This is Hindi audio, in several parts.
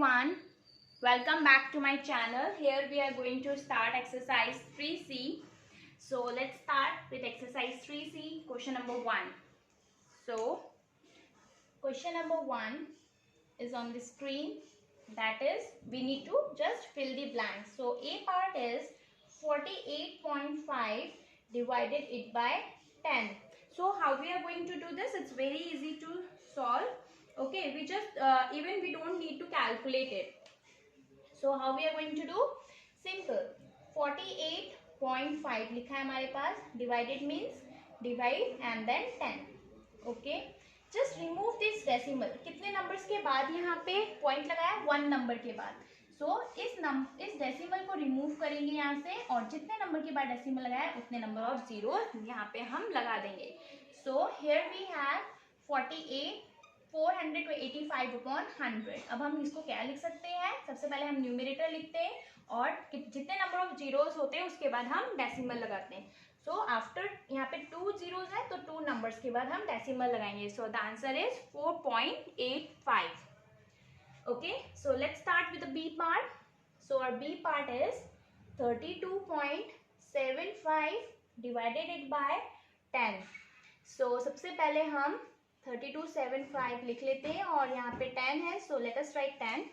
everyone, welcome back to my channel. Here we are going to start exercise 3C. So let's start with exercise 3C, question number 1. So question number 1 is on the screen. That is, we need to just fill the blanks. So A part is 48.5 divided it by 10. So how we are going to do this? It's very easy to solve. Okay, we just even we don't need to calculate it. So how we are going to do? Simple. 48.5 लिखा है हमारे पास. Divided means divide and then 10. Okay. Just remove this decimal. कितने numbers के बाद यहाँ पे point लगाया? 1 number के बाद. So इस decimal को remove करेंगे यहाँ से और जितने number के बाद decimal लगाया उतने number of zeros यहाँ पे हम लगा देंगे. So here we have 48 485 upon 100. अब हम इसको क्या लिख सकते हैं? सबसे पहले हम न्यूमरेटर लिखते हैं और जितने नंबर ऑफ जीरोस होते हैं उसके बाद हम डेसिमल लगाते हैं. सो आफ्टर यहाँ पे 2 जीरोस है तो 2 नंबर्स के बाद हम डेसिमल लगाएंगे. So the answer is 4.85. Okay, so let's start with the B part. So our B part is 32.75 divided it by 10. सो सबसे पहले हम 3275 लिख लेते हैं और यहाँ पे 10 है. So let us right 10.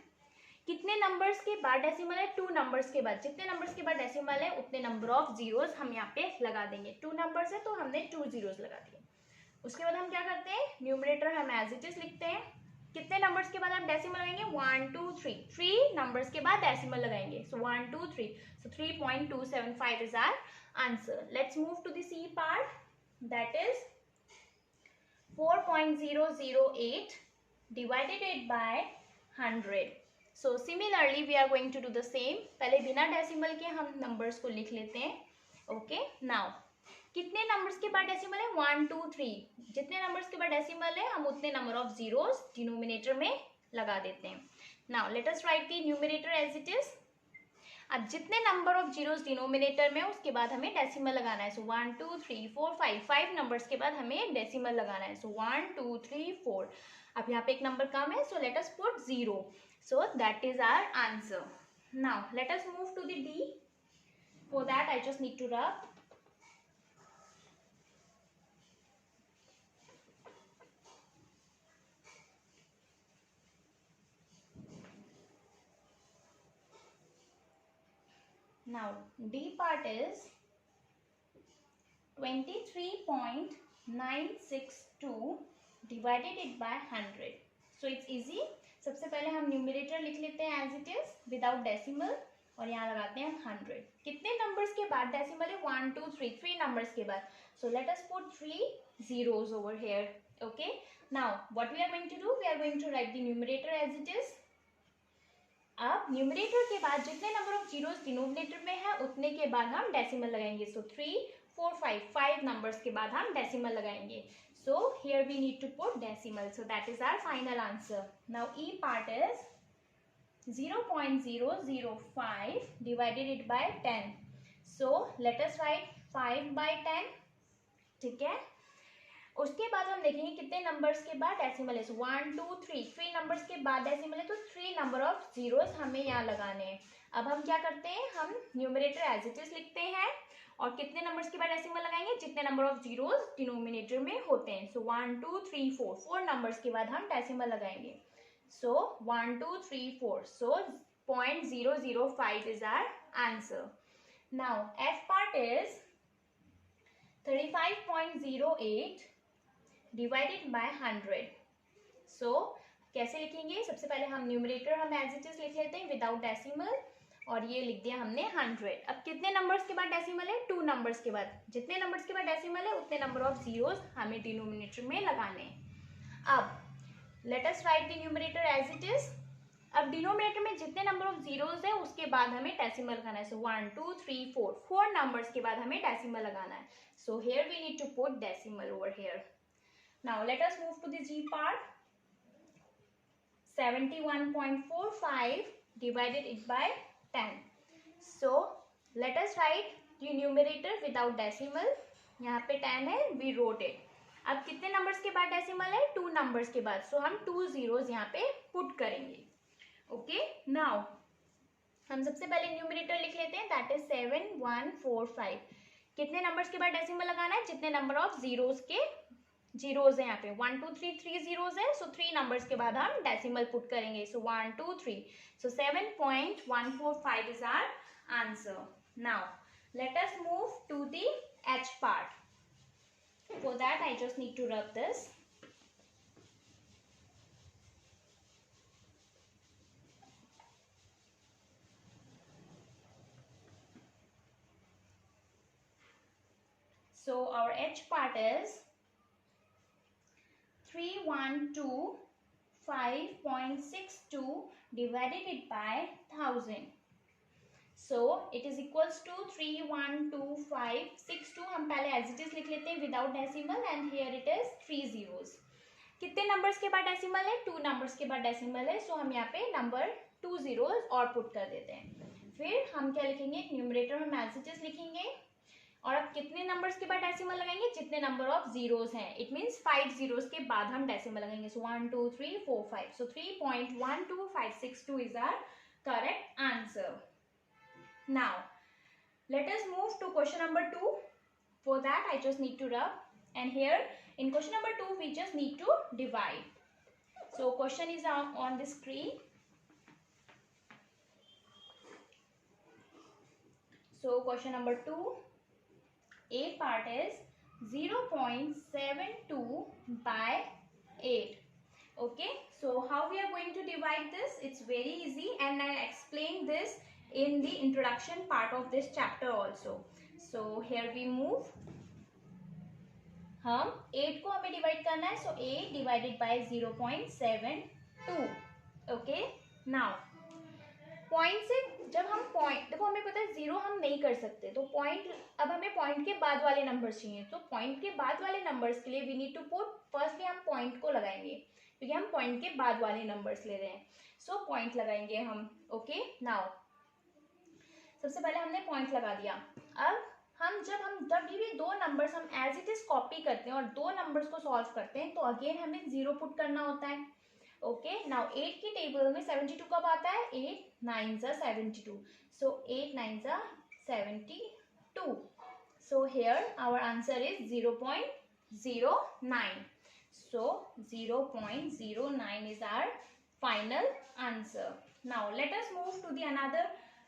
कितने नंबर्स के बाद डेसिमल है? 2 नंबर्स के बाद. जितने नंबर्स के बाद डेसिमल है उतने नंबर ऑफ जीरोस हम यहाँ पे लगा देंगे. 2 नंबर्स है तो हमने 2 जीरोस लगा दिए. उसके बाद हम क्या करते हैं? न्यूमरेटर हम एज इट इज लिखते हैं. कितने नंबर्स के बाद हम डेसिमल लगाएंगे? 1 2 3. 3 नंबर्स के बाद डेसिमल लगाएंगे. So 1 2 3. So 3.275 is our answer. Let's move to the C part. That is 4.008 divided it by 100. So similarly we are going to do the same. पहले बिना डेसिमल के हम नंबर्स को लिख लेते हैं. ओके, नाउ कितने नंबर्स के बाद डेसिमल है? 1 2 3. जितने नंबर्स के बाद डेसिमल है हम उतने नंबर ऑफ जीरोस डिनोमिनेटर में लगा देते हैं. Now let us write the numerator as it is. अब जितने नंबर ऑफ जीरोस डिनोमिनेटर में उसके बाद हमें डेसिमल लगाना है. सो 1 2 3 4 5 नंबर्स के बाद हमें डेसिमल लगाना है. सो 1 2 3 4. अब यहाँ पे एक नंबर कम है. So let us put 0. So that is our answer. Now let us move to the D. For that I just need to rub. Now D part is 23.962 divided it by 100. So it's easy. सबसे पहले हम न्यूमरेटर लिख लेते हैं as it is without decimal और यहाँ लगाते हैं 100. कितने नंबर्स के बाद डेसिमल है? 1 2 3. 3 नंबर्स के बाद. सो let us put 3 zeros over here. Okay. Now what we are going to do? We are going to write the numerator as it is. अब न्यूमरेटर के बाद जितने नंबर ऑफ जीरोस डिनोमिनेटर में है उतने के बाद हम डेसिमल लगाएंगे. सो 3 4 5 नंबर्स के बाद हम डेसिमल लगाएंगे. So here we need to put decimal. So that is our final answer. Now E part is 0.005 divided it by 10. So let us write 5 by 10. ठीक है. उसके बाद हम देखेंगे कितने नंबर्स के बाद डेसिमल है. 1 2 3. 3 नंबर्स के बाद डेसिमल है तो 3 नंबर ऑफ जीरोस हमें यहाँ लगाने हैं. अब हम क्या करते हैं? हम न्यूमरेटर एज इट इज लिखते हैं और कितने नंबर्स के बाद डेसिमल लगाएंगे? जितने नंबर ऑफ जीरोस डिनोमिनेटर में होते हैं. सो 1 2 3 4. 4 नंबर्स के बाद हम डेसिमल लगाएंगे. So 1 2 3 4. So 0.005 is our answer. Now F part is 35.08 divided by 100. So कैसे लिखेंगे? सबसे पहले हम न्यूमरेटर हम एज इट इज लिख लेते हैं विदाउट डेसिमल और ये लिख दिया हमने 100. अब कितने नंबर्स के बाद डेसिमल है? 2 नंबर्स के बाद. जितने नंबर्स के बाद डेसिमल है उतने नंबर ऑफ जीरोस हमें डिनोमिनेटर में लगाने हैं. अब let us write the numerator as it is. अब डिनोमिनेटर में जितने नंबर ऑफ जीरोस है उसके बाद हमें डेसिमल लगाना है. सो 1 2 3 4. 4 नंबर्स के बाद हमें डेसिमल लगाना है. So here we need to put decimal over here. Now let us move to the G part. 71.45 divided it by 10. So let us write the numerator without decimal. यहाँ पे 10 है, we wrote it. अब कितने नंबर्स के बाद डेसिमल है? 2 नंबर्स के बाद. सो हम 2 zeros यहाँ पे पुट करेंगे. ओके, नाउ हम सबसे पहले न्यूमरेटर लिख लेते हैं, दैट इज 7145। कितने नंबर्स के बाद डेसिमल लगाना है? जितने नंबर ऑफ जीरोस के जीरोस है यहाँ पे, 1 2 3 3 जीरोस है, सो 3 नंबर्स के बाद हम डेसिमल पुट करेंगे, so 1 2 3, so 7.145 is our answer. Now let us move to the H part. For that I just need to rub this. So our H part is 3125.62 divided it by 1000. So it is equals to 312562. हम पहले as it is लिख लेते हैं without decimal and here it is 3 zeros. कितने नंबर्स के बाद डेसिमल है? 2 नंबर्स के बाद डेसिमल है, सो हम यहाँ पे नंबर 2 zeros और पुट कर देते हैं. फिर हम क्या लिखेंगे? न्यूमरेटर में as it is लिखेंगे और अब कितने नंबर्स के बाद डेसिमल लगाएंगे? जितने नंबर ऑफ जीरोस हैं, इट मींस 5 जीरोस के बाद हम डेसिमल लगाएंगे, so 1 2 3 4 5, so 3.12562 is our correct answer. Now let us move to question number 2. For that I just need to rub, and here in question number 2 we just need to divide. So question is on the screen. So question number 2, A part is 0.72 by 8. Okay, so how we are going to divide this? It's very easy and I'll explain this in the introduction part of this chapter also. So here we move. हम 8 को हमें डिवाइड करना है, so 8 divided by 0.72. Okay, now point से जब हम पॉइंट, देखो हमें पता है जीरो हम नहीं कर सकते, तो पॉइंट, अब हमें पॉइंट के बाद वाले नंबर्स चाहिए, तो पॉइंट के बाद वाले नंबर्स के लिए we need to put, firstly हम पॉइंट को लगाएंगे क्योंकि हम पॉइंट के बाद वाले नंबर्स ले रहे हैं, सो पॉइंट लगाएंगे हम. ओके, नाउ सबसे पहले हमने पॉइंट लगा दिया. अब हम जब भी दो नंबर्स हम एज इट इज कॉपी करते हैं और दो नंबर्स को सॉल्व करते हैं, तो अगेन हमें जीरो पुट करना होता है. ओके, नाउ 8 की टेबल में 72 कब आता है? 8 9s are 72, so 8 9s are 72. So here our answer is 0.09. So 0.09 is our final answer. Now let us move to the another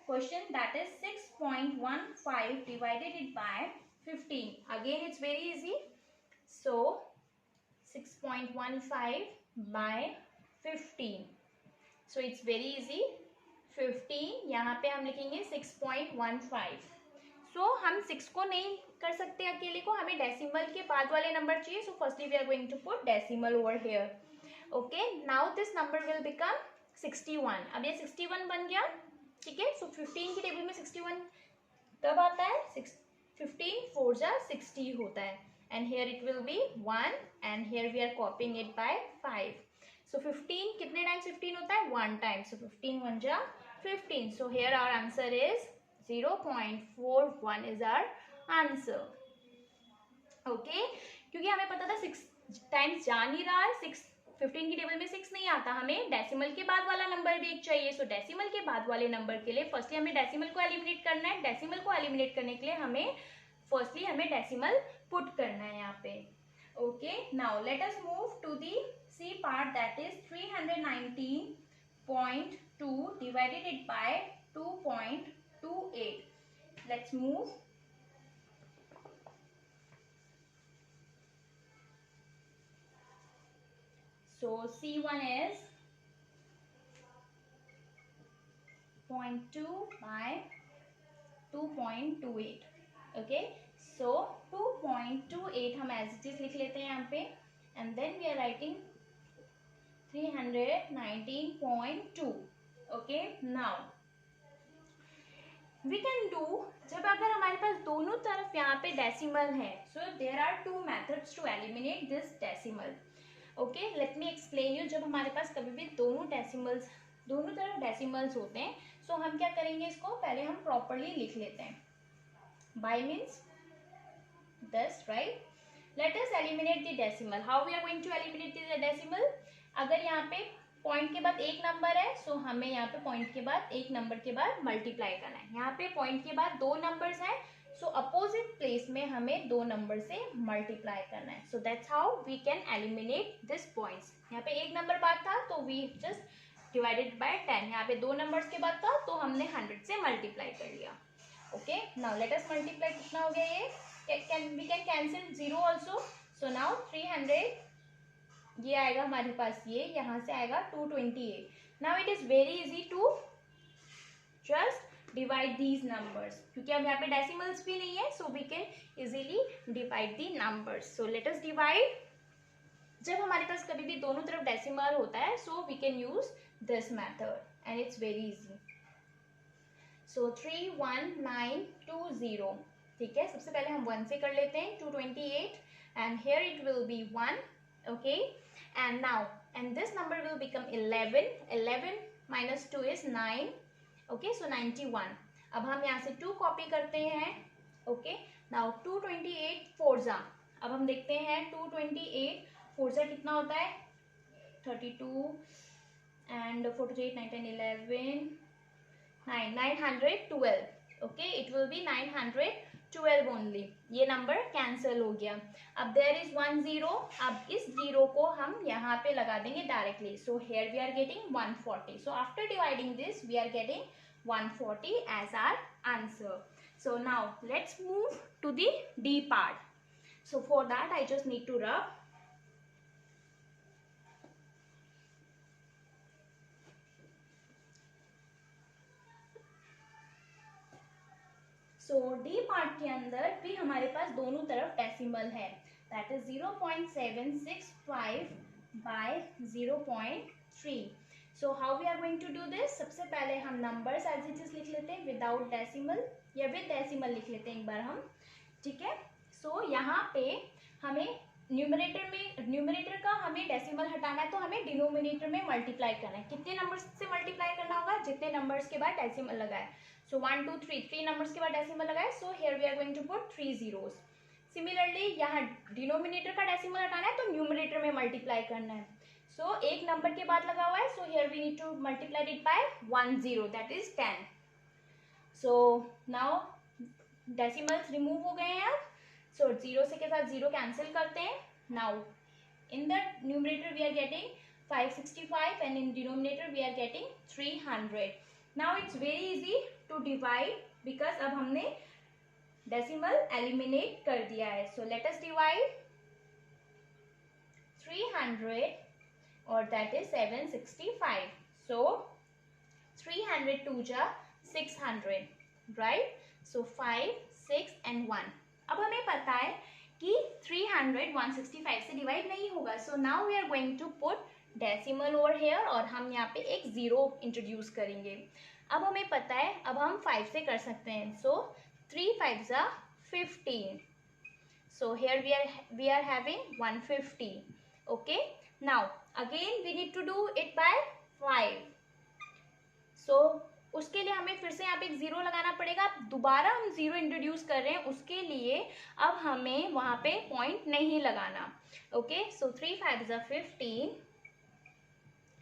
question, that is 6.15 divided it by 15. Again it's very easy. So 6.15 by 15. So it's very easy. 15 यहाँ पे हम लिखेंगे 6.15. So हम 6 को नहीं कर सकते अकेले को, हमें डेसिमल के बाद वाले नंबर चाहिए, so firstly we are going to put decimal over here. Okay, now this number will become 61. अब ये 61 बन गया, ठीक है. So 15 की टेबल में 61 कब आता है? 15 4 जा 60 होता है, and here it will be 1 and here we are copying it by 5. So 15 कितने टाइम्स 15 होता है? 1 टाइम, so 15 1 जा 15. So here our answer is 0.41 is our answer. Okay, क्योंकि हमें पता था 6 टाइम्स जा नहीं रहा है, 15 की टेबल में 6 नहीं आता, हमें डेसिमल के बाद वाला नंबर भी एक चाहिए. सो डेसिमल के बाद वाले नंबर के लिए फर्स्टली हमें डेसिमल को एलिमिनेट करना है. डेसिमल को एलिमिनेट करने के लिए हमें फर्स्टली हमें डेसिमल पुट करना है यहाँ पे. Okay, now let us move to the C part, that is 319.2 divided it by 2.28. Let's move. So C1 is 0.2 by 2.28. Okay, so 2.28 हम as it is लिख लेते हैं यहाँ पे, and then we are writing 319.2. Okay, now we can do, जब अगर हमारे पास दोनों तरफ यहाँ पे डेसिमल है, so there are two methods to eliminate this decimal. Okay, let me explain you. जब हमारे पास कभी भी दोनों तरफ डेसिमल्स होते हैं, so हम क्या करेंगे, इसको पहले हम प्रॉपरली लिख लेते हैं. By means this, right? Let us eliminate the decimal. How we are going to eliminate the decimal? अगर यहाँ पे पॉइंट के बाद एक नंबर है, सो हमें यहाँ पे पॉइंट के बाद एक नंबर के बाद मल्टीप्लाई करना है। यहाँ पे पॉइंट के बाद दो नंबर्स हैं, सो अपोजिट प्लेस में हमें दो नंबर से मल्टीप्लाई करना है। So that's how we can eliminate this points. यहाँ पे एक नंबर बाद था तो वी जस्ट डिवाइडेड बाय 10। यहाँ पे दो नंबर्स के बाद था तो हमने 100 से मल्टीप्लाई कर लिया। Okay, now let us multiply. कितना हो गया ये? We can cancel 0 also. So now 300, ये आएगा हमारे पास, ये यहाँ से आएगा 228। Now it is very easy to just divide these numbers, क्योंकि अब यहाँ पे डेसिमल्स भी नहीं है, so we can easily divide the numbers. So let us divide. जब हमारे पास कभी भी दोनों तरफ डेसिमल होता है, so we can use this method and it's very easy. So 31920, ठीक है। सबसे पहले हम 1 से कर लेते हैं, 228 and here it will be 1, okay. And now and this number will become 11, 11 minus 2 is 9, okay, so 91। अब हम यहाँ से 2 कॉपी करते हैं, ओके। नाउ 228 फोर्जा, अब हम देखते हैं 228 फोर्जा कितना होता है, 32 and 48 9 10 11 9 912, okay, it will B 912 only. ये नंबर कैंसिल हो गया। अब देयर इज 1 0, अब इस 0 को हम यहाँ पे लगा देंगे directly. So here we are getting 140। So after dividing this we are getting 140 as our answer. So now let's move to the D part. So for that I just need to rub. So D part के अंदर भी हमारे पास दोनों तरफ डेसिमल है, that is 0.765 by 0.3. So how we are going to do this? सबसे पहले हम नंबर्स एज इट इज लिख लेते हैं विदाउट डेसिमल, या विद डेसिमल लिख लेते हैं एक बार हम, ठीक है। सो यहाँ पे हमें न्यूमरेटर का हमें डेसिमल हटाना है, तो हमें डिनोमिनेटर में मल्टीप्लाई करना है। कितने नंबर्स से मल्टीप्लाई करना होगा? जितने नंबर्स के बाद डेसिमल लगाए। सो 1 2 3, 3 नंबर्स के बाद डेसिमल लगाए, so here we are going to put 3 zeros. Similarly यहाँ डिनोमिनेटर का डेसिमल हटाना है, तो न्यूमरेटर में मल्टीप्लाई करना है। सो एक नंबर के बाद लगा हुआ है, so here we need to multiply it by 1 0, that is 10. So now decimals remove हो गए हैं। सो 0 से के साथ 0 कैंसिल करते हैं। Now in the numerator we are getting 565 and in denominator we are getting 300. Now it's very easy to divide, because अब हमने डेसिमल एलिमिनेट कर दिया है। सो लेट अस डिवाइड 300 और दैट इज 765. सो 300 2 जा 600, राइट। So 5 6 and 1. अब हमें पता है कि 300 165 से डिवाइड नहीं होगा, so now we are going to put decimal over here और हम यहाँ पे एक 0 इंट्रोड्यूस करेंगे। अब हमें पता है, अब हम 5 से कर सकते हैं। सो 3 5 जा 15. So here we are having 150. Okay. Now again we need to do it by 5. So उसके लिए हमें फिर से यहाँ पे एक 0 लगाना पड़ेगा। दोबारा हम 0 इंट्रोड्यूस कर रहे हैं, उसके लिए अब हमें वहाँ पे पॉइंट नहीं लगाना। Okay, so 3 5 is 15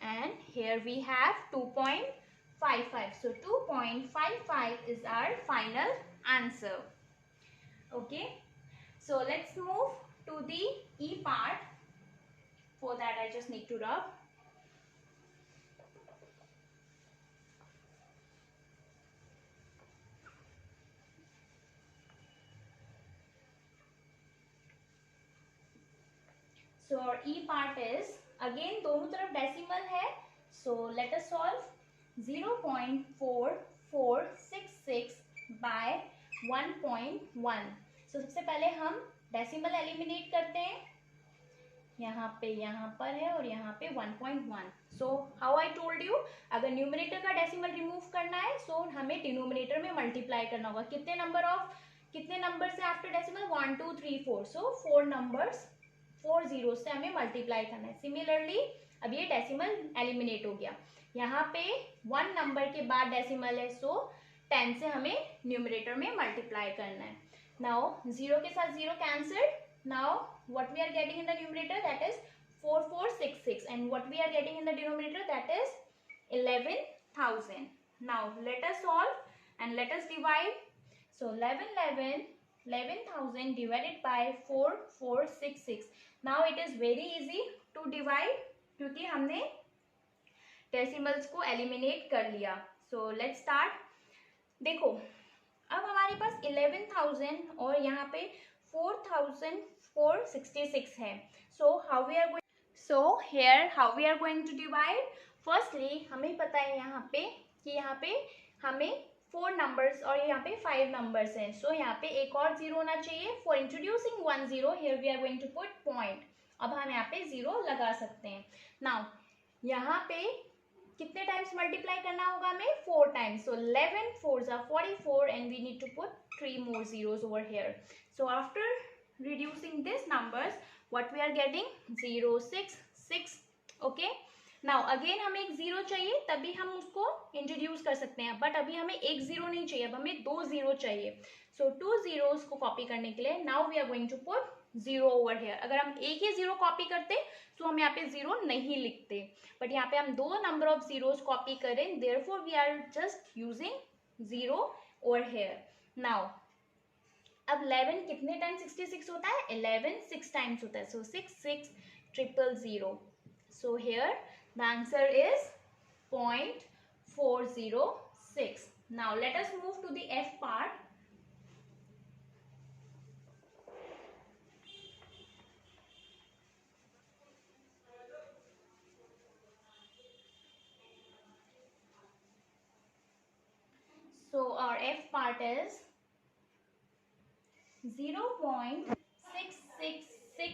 and here we have 2.55. So 2.55 is our final answer. Okay, so let's move to the E part. For that I just need to rub. So our E part is again दोनों तरफ डेसिमल है. So let us solve 0.4466 by 1.1. So सबसे पहले हम डेसिमल एलिमिनेट करते हैं. यहाँ पर है और यहाँ पे 1.1. So how I told you, अगर न्यूमरेटर का डेसिमल रिमूव करना है, सो हमें डिनोमिनेटर में मल्टीप्लाई करना होगा. कितने नंबर से आफ्टर डेसिमल? 1 2 3 4. सो 4 नंबर्स 4 जीरो से हमें मल्टीप्लाई करना है. सिमिलरली अब ये डेसिमल एलिमिनेट हो गया. यहाँ पे 1 नंबर के बाद डेसिमल है, सो 10 से हमें न्यूमरेटर में मल्टीप्लाई करना है. नाउ 0 के साथ 0 cancelled. Now what we are getting in the numerator, that is 4466, and what we are getting in the denominator, that is 11,000. Now let us solve and let us divide. So 11,000 divided by 4466. Now it is very easy to divide क्योंकि हमने डेसिमल्स को एलिमिनेट कर लिया. सो लेट्स स्टार्ट. देखो अब हमारे पास 11,000 और यहाँ पे 4,466 है. So how we are going, so here how we are going to divide. Firstly हमें पता है यहाँ पे कि यहाँ पे हमें 4 नंबर्स और यहाँ पे 5 नंबर्स हैं. सो यहाँ पे एक और जीरो होना चाहिए. For introducing 1 0 here we are going to put point. अब हम यहाँ पे 0 लगा सकते हैं. नाउ यहाँ पे कितने टाइम्स मल्टीप्लाई करना होगा हमें? 4 times. So 11 4s are 44 and we need to put 3 more zeros over here. So after reducing these numbers, what we are getting? 0 6 6. Okay. Now again हमें एक जीरो चाहिए, तभी हम उसको इंट्रोड्यूस कर सकते हैं. बट अभी हमें एक जीरो नहीं चाहिए, अब हमें 2 जीरो चाहिए. सो 2 जीरोस को कॉपी करने के लिए now we are going to put 0 over here. अगर हम एक ही जीरो कॉपी करते तो हम यहाँ पे 0 नहीं लिखते, बट यहाँ पे हम 2 नंबर ऑफ जीरोस कॉपी करें, therefore we are just using 0 over here. Now अब 11 कितने टाइम्स 66 होता है? 11 6 टाइम्स होता है. सो 6 6 000. So here the answer is 0.406. Now let us move to the F part. So our F part is 0.666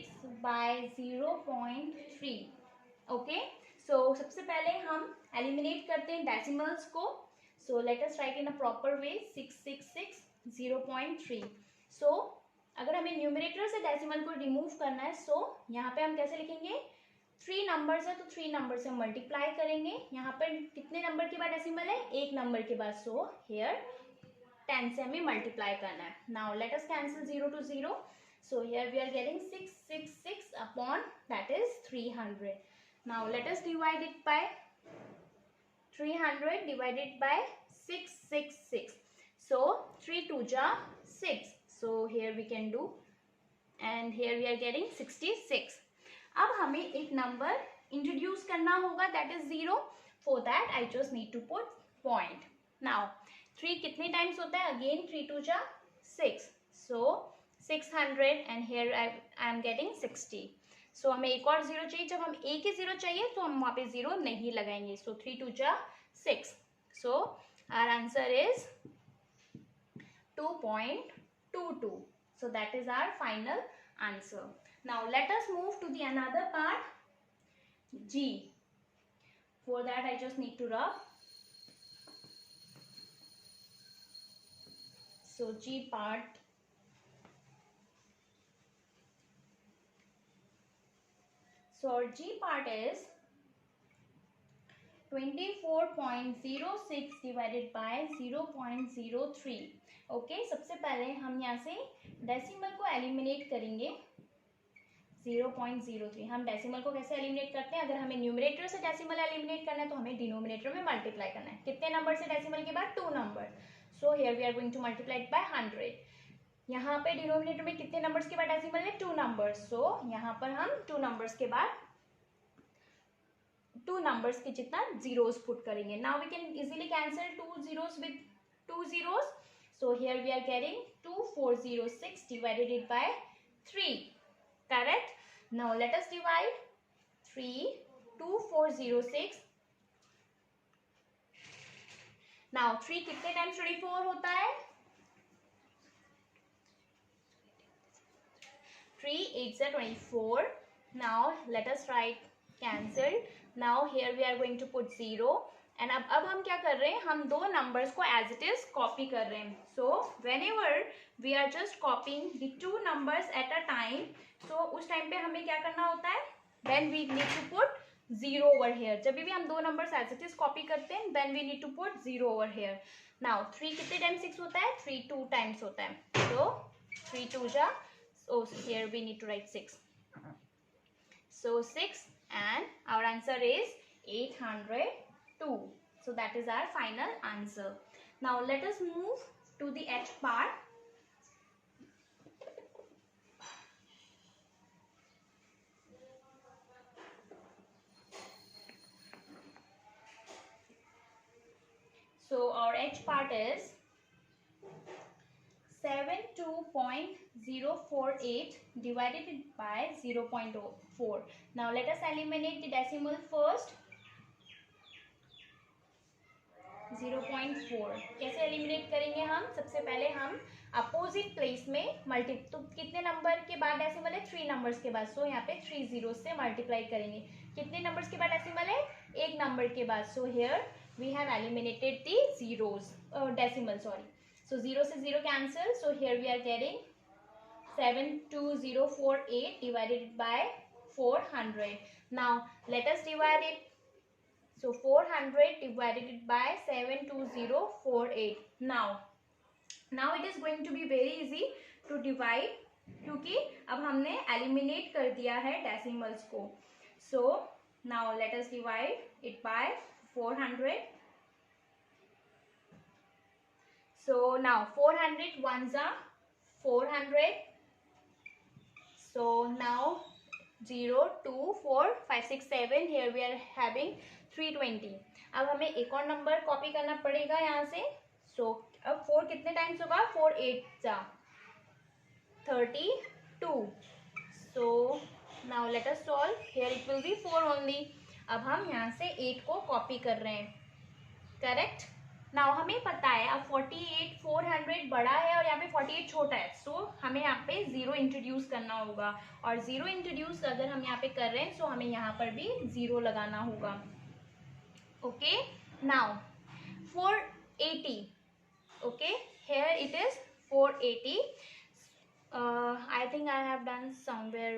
by 0.3. Okay. सो सबसे पहले हम एलिमिनेट करते हैं डेसिमल्स को. सो let us right in a proper way 666 0.3. सो अगर हमें न्यूमरेटर से डेसिमल को रिमूव करना है, सो यहाँ पे हम कैसे लिखेंगे? 3 नंबर्स है तो 3 नंबर से मल्टीप्लाई करेंगे. यहाँ पर कितने नंबर के बाद डेसिमल है? 1 नंबर के बाद. सो हेयर 10 से हमें मल्टीप्लाई करना है. Now let us cancel 0 to 0. So here we are getting 666 upon that is 300. Now let us divide it by 300 divided by 666. So 3 2s are 6. So here we can do, and here we are getting 66. अब हमें एक नंबर इंट्रोड्यूस करना होगा, that is 0. For that I just need to put point. Now 3 कितने टाइम्स होता है? Again 3 2s are 6. So 600 and here I am getting 60. सो हमें एक और जीरो चाहिए. जब हम एक ही जीरो चाहिए तो हम वहाँ पे जीरो नहीं लगाएंगे. So 3 2s are 6. So our answer is 2.22. So that is our final answer. Now let us move to the another part, G. For that I just need to rub. So G part. So our G part is 24.06 divided by 0.03. Okay. सबसे पहले हम यहाँ से डेसिमल को एलिमिनेट करेंगे. 0.03. हम डेसिमल को कैसे एलिमिनेट करते हैं? अगर हमें न्यूमरेटर से डेसिमल एलिमिनेट करना है तो हमें डिनोमिनेटर में मल्टीप्लाई करना है. कितने नंबर से डेसिमल के बाद? 2 number. So here we are going to multiply it by 100. यहाँ पे डिनोमिनेटर में कितने नंबर्स के बाद डेसिमल है? 2 नंबर्स. सो यहाँ पर हम 2 नंबर्स के बाद 2 नंबर्स के जितना जीरोस पुट करेंगे. Now we can easily cancel 2 zeros with 2 zeros. So here we are getting 2406 divided it by 3. Correct? Now let us divide 3 2406. Now 3 कितने टाइम्स 24 होता है? 3 8s are 24. Now let us write cancelled. Now here we are going to put 0. And अब हम क्या कर रहे हैं? हम 2 नंबर्स को एज इट इज कॉपी कर रहे हैं. सो whenever we are just copying the 2 numbers at a time, so उस टाइम पे हमें क्या करना होता है? Then we need to put 0 over here. जब भी हम 2 numbers as it is copy करते हैं, then we need to put 0 over here. Now 3 कितने टाइम्स 6 होता है? 3 2 टाइम्स होता है. So 3 2s are, so here we need to write 6. So 6 and our answer is 802. So that is our final answer. Now let us move to the H part. So our H part is 72.048 divided by 0.04. Now let us eliminate the decimal first. 0.4 कैसे एलिमिनेट करेंगे हम? सबसे पहले हम अपोजिट प्लेस में तो कितने नंबर के बाद डेसिमल है? 3 नंबर्स के बाद. सो यहाँ पे 3 जीरो से मल्टीप्लाई करेंगे. कितने नंबर्स के बाद डेसिमल है? 1 नंबर के बाद. So here we have eliminated the zeros, decimal sorry. So 0 से 0 cancel. So here we are getting 72048 divided by 400. Now let us divide it. So 400 divided by 72048. Now it is going to be very easy to divide क्योंकि अब हमने eliminate कर दिया है decimals को. So now let us divide it by 400. So now 400 ones are 400. So now 0, 2, 4, 5, 6, 7. Here we are having 320. अब हमें एक और नंबर कॉपी करना पड़ेगा यहाँ से. So अब 4 कितने टाइम्स होगा? 4 8 जा 32. So now let us solve. Here it will be 4 only. अब हम यहाँ से 8 को कॉपी कर रहे हैं. करेक्ट. नाउ हमें पता है अब 48 400 बड़ा है और यहाँ पे 48 छोटा है. सो हमें यहाँ पे 0 इंट्रोड्यूस करना होगा और 0 इंट्रोड्यूस अगर हम यहाँ पे कर रहे हैं सो हमें यहाँ पर भी 0 लगाना होगा. Okay. Now 480. Okay, here it is 480. I think I have done somewhere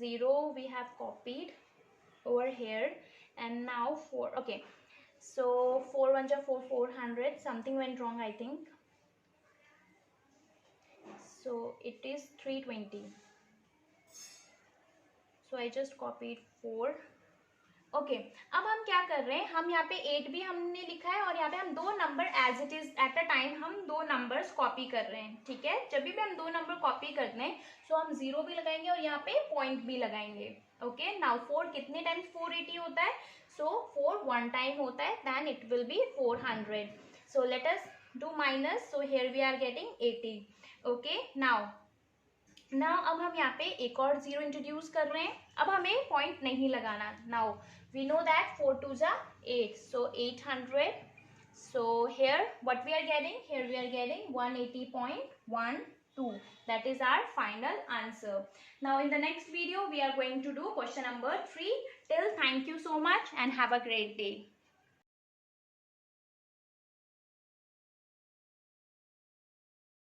0 we have copied over here and now 4. Okay, so 4 1 ja 4 400. Something went wrong I think. So it is 320. So I just copied 4. Okay, अब हम क्या कर रहे हैं? हम यहाँ पे 8 भी हमने लिखा है और यहाँ पे हम 2 number as it is at a time हम 2 नंबर्स कॉपी कर रहे हैं. ठीक है, जब भी हम 2 नंबर कॉपी करते हैं सो हम 0 भी लगाएंगे और यहाँ पे पॉइंट भी लगाएंगे. ओके. नाउ 4 कितने टाइम्स 480 होता है? सो 4 1 टाइम होता है, then it will be 400. So let us do minus. So here we are getting 80. Okay. Now अब हम यहाँ पे एक और 0 इंट्रोड्यूस कर रहे हैं. अब हमें पॉइंट नहीं लगाना. नाउ वी नो दैट 4 2 जा 8. So 800. So here what we are getting? Here we are getting 180.12. That is our final answer. Now in the next video we are going to do question number 3. Till thank you so much and have a great day.